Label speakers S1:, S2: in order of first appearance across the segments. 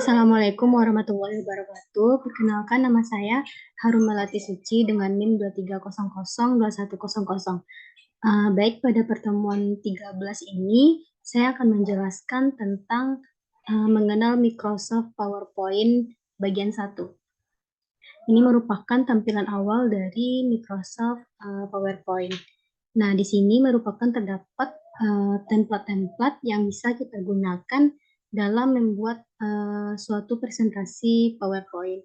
S1: Assalamualaikum warahmatullahi wabarakatuh. Perkenalkan, nama saya Harum Melati Suci dengan NIM 23002100. Baik, pada pertemuan 13 ini, saya akan menjelaskan tentang mengenal Microsoft PowerPoint bagian 1. Ini merupakan tampilan awal dari Microsoft PowerPoint. Nah, di sini merupakan terdapat template-template yang bisa kita gunakan dalam membuat suatu presentasi PowerPoint.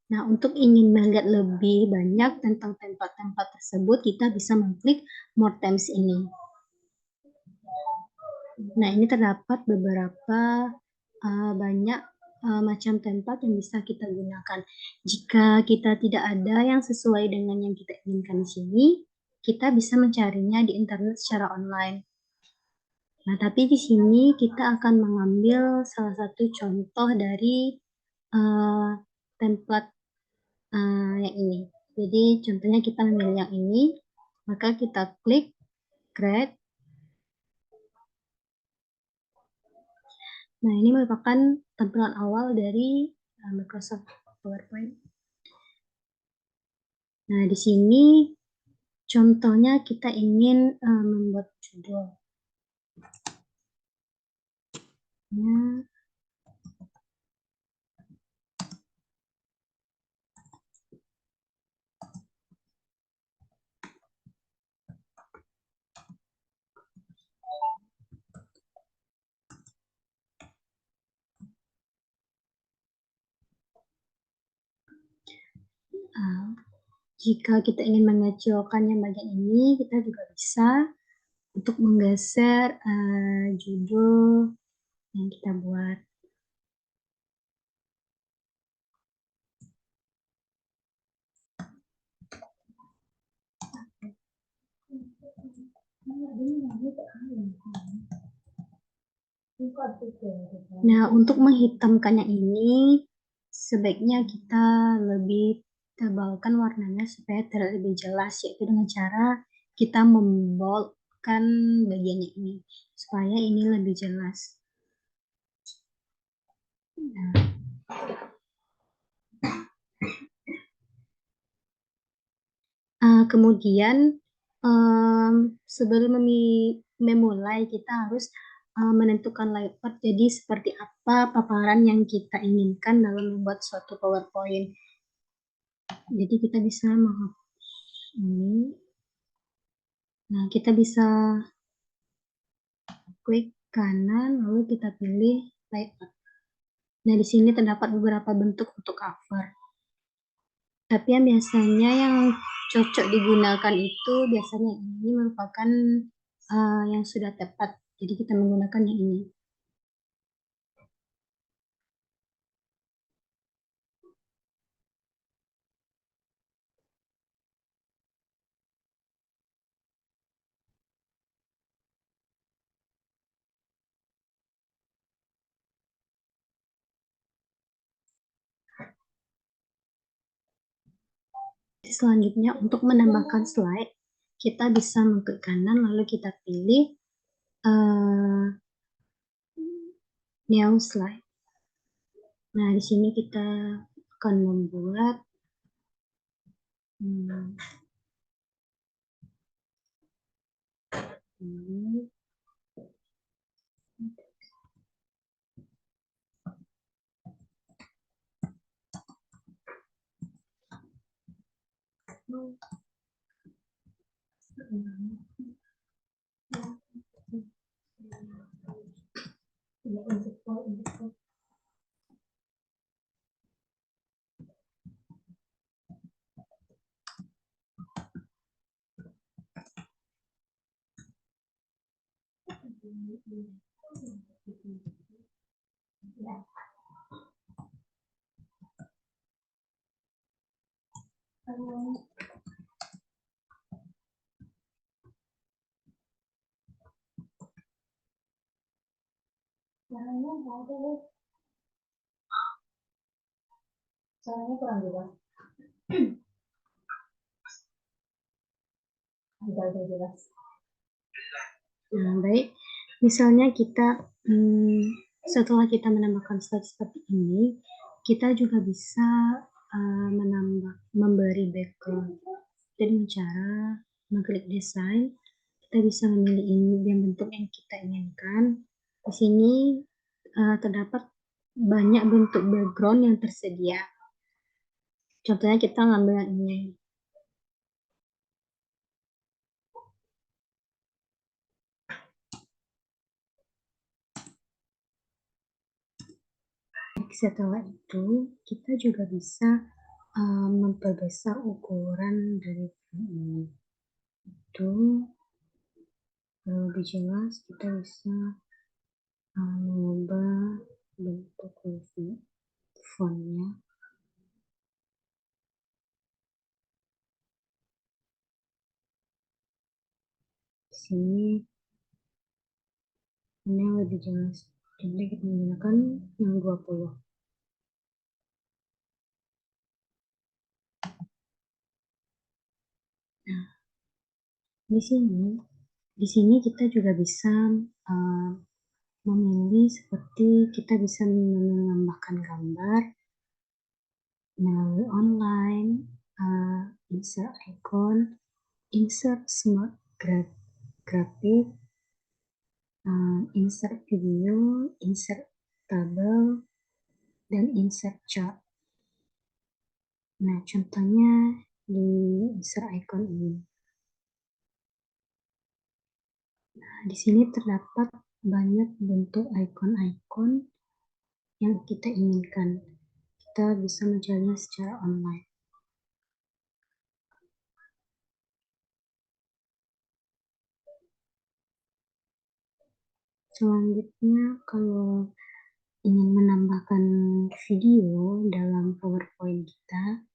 S1: Nah, untuk ingin melihat lebih banyak tentang template-template tersebut, kita bisa mengklik More Themes ini. Nah, ini terdapat beberapa banyak macam template yang bisa kita gunakan. Jika kita tidak ada yang sesuai dengan yang kita inginkan di sini, kita bisa mencarinya di internet secara online. Nah, tapi di sini kita akan mengambil salah satu contoh dari template yang ini. Jadi contohnya kita memilih yang ini, maka kita klik Create. Nah, ini merupakan tampilan awal dari Microsoft PowerPoint. Nah, di sini contohnya kita ingin membuat judul. Nah, jika kita ingin mengecilkan yang bagian ini, kita juga bisa untuk menggeser judul yang kita buat. Nah, untuk menghitamkannya ini, sebaiknya kita lebih tebalkan warnanya supaya terlihat lebih jelas, yaitu dengan cara kita memboldkan bagiannya ini, supaya ini lebih jelas. Kemudian, sebelum memulai, kita harus menentukan layout, jadi seperti apa paparan yang kita inginkan dalam membuat suatu PowerPoint. Jadi kita bisa menghapus ini. Nah, kita bisa klik kanan, lalu kita pilih layout. Nah, di sini terdapat beberapa bentuk untuk cover. Tapi yang biasanya yang cocok digunakan itu biasanya ini merupakan yang sudah tepat. Jadi kita menggunakan yang ini. Selanjutnya, untuk menambahkan slide, kita bisa mengklik kanan, lalu kita pilih New Slide. Nah, di sini kita akan membuat ini. Caranya kurang jelas. Agak jelas. Nah, baik. Misalnya kita Setelah kita menambahkan slide seperti ini, kita juga bisa, memberi background dengan cara mengklik desain. Kita bisa memilih yang bentuk yang kita inginkan. Di sini, terdapat banyak bentuk background yang tersedia. Contohnya kita ngambil yang ini. Setelah itu, kita juga bisa memperbesar ukuran dari film ini. Itu lebih jelas, kita bisa mengubah bentuk fontnya. Di sini ini yang lebih jelas. Jadi kita menggunakan yang 20. Nah, di sini kita juga bisa memilih seperti kita bisa menambahkan gambar melalui online, insert icon, insert smart graphic, insert video, insert tabel, dan insert chart. Nah, contohnya di insert icon ini. Nah, di sini terdapat banyak bentuk icon-icon yang kita inginkan. Kita bisa mencarinya secara online. Selanjutnya, kalau ingin menambahkan video dalam PowerPoint kita,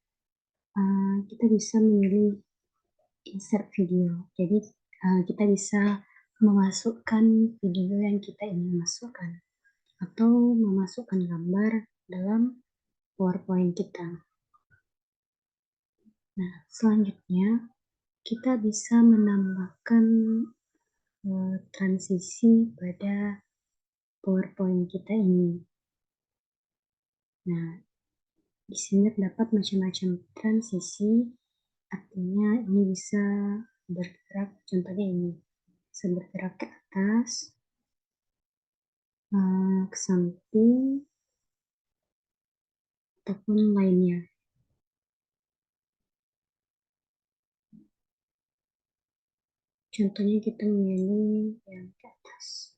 S1: kita bisa memilih insert video. Jadi, kita bisa memasukkan video yang kita ingin masukkan atau memasukkan gambar dalam PowerPoint kita. Nah, selanjutnya kita bisa menambahkan transisi pada PowerPoint kita ini. Nah, di sini terdapat macam-macam transisi, artinya ini bisa bergerak, contohnya ini, bisa bergerak ke atas, ke samping, ataupun lainnya. Contohnya kita memilih yang ke atas.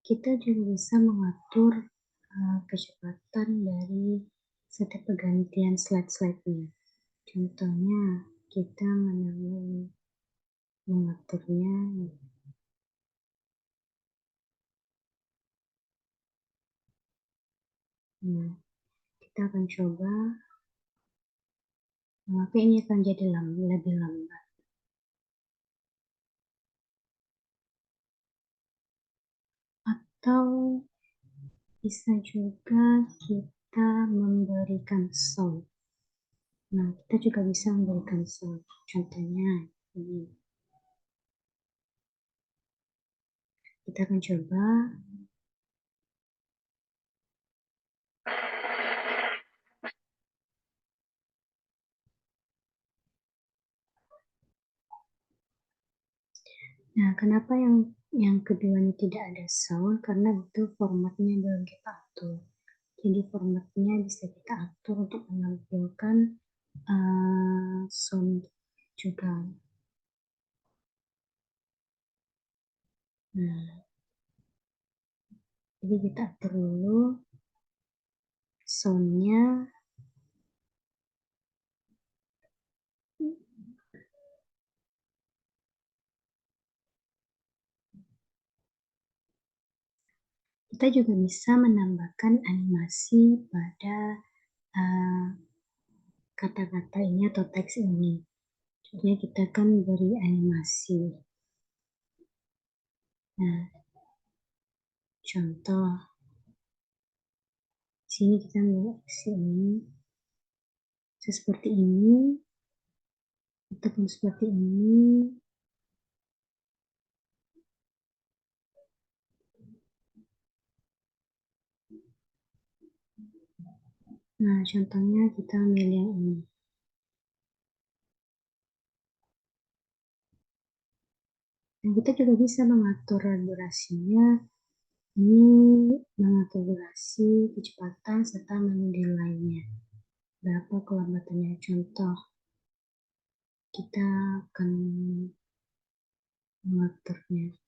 S1: Kita juga bisa mengatur kecepatan dari setiap pergantian slide-slide-nya. Contohnya, kita mengaturnya. Nah, kita akan coba, maka ini akan jadi lebih lambat. Atau bisa juga kita memberikan sound. Nah, kita juga bisa memberikan sound. Contohnya ini. Kita akan coba. Nah, kenapa yang kedua ini tidak ada sound? Karena itu formatnya belum kita atur. Jadi formatnya bisa kita atur untuk menampilkan sound juga. Nah, jadi kita atur dulu soundnya. Kita juga bisa menambahkan animasi pada kata-kata ini atau teks ini. Jadi kita akan beri animasi. Nah, contoh di sini kita membuat ini seperti ini ataupun seperti ini. Nah, contohnya kita ambil yang ini. Dan kita juga bisa mengatur durasinya, ini mengatur durasi, kecepatan, serta menilainya. Berapa kelambatannya? Contoh, kita akan mengaturnya.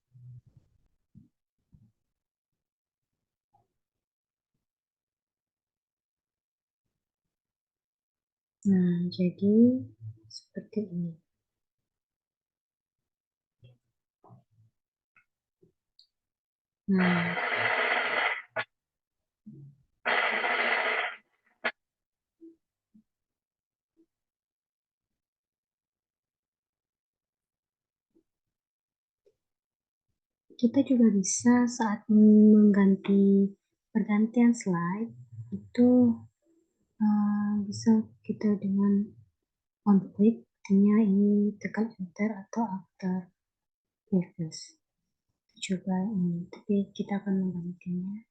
S1: Nah, jadi seperti ini. Nah, kita juga bisa saat pergantian slide, itu bisa kita dengan on click, artinya ini tekan enter atau after previous. Coba ini, tapi kita akan menggantinya.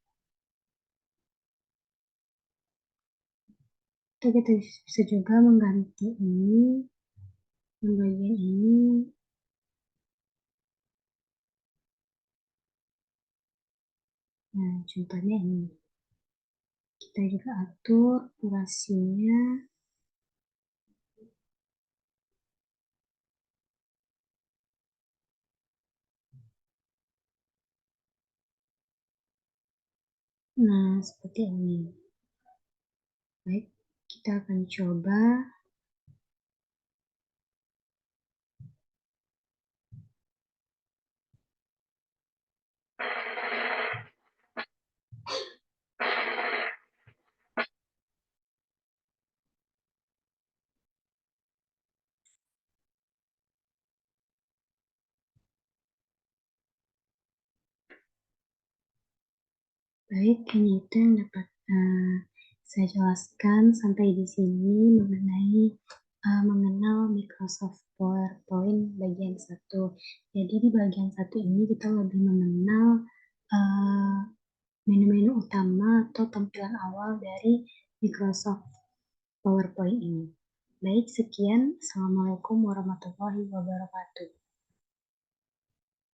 S1: Kita bisa juga mengganti ini, bagian ini. Nah, contohnya ini. Kita juga atur durasinya. Nah, seperti ini. Baik, kita akan coba. Baik, ini itu yang dapat saya jelaskan sampai di sini mengenai mengenal Microsoft PowerPoint bagian 1. Jadi di bagian 1 ini kita lebih mengenal uh, menu-menu utama atau tampilan awal dari Microsoft PowerPoint ini. Baik, sekian. Assalamualaikum warahmatullahi wabarakatuh.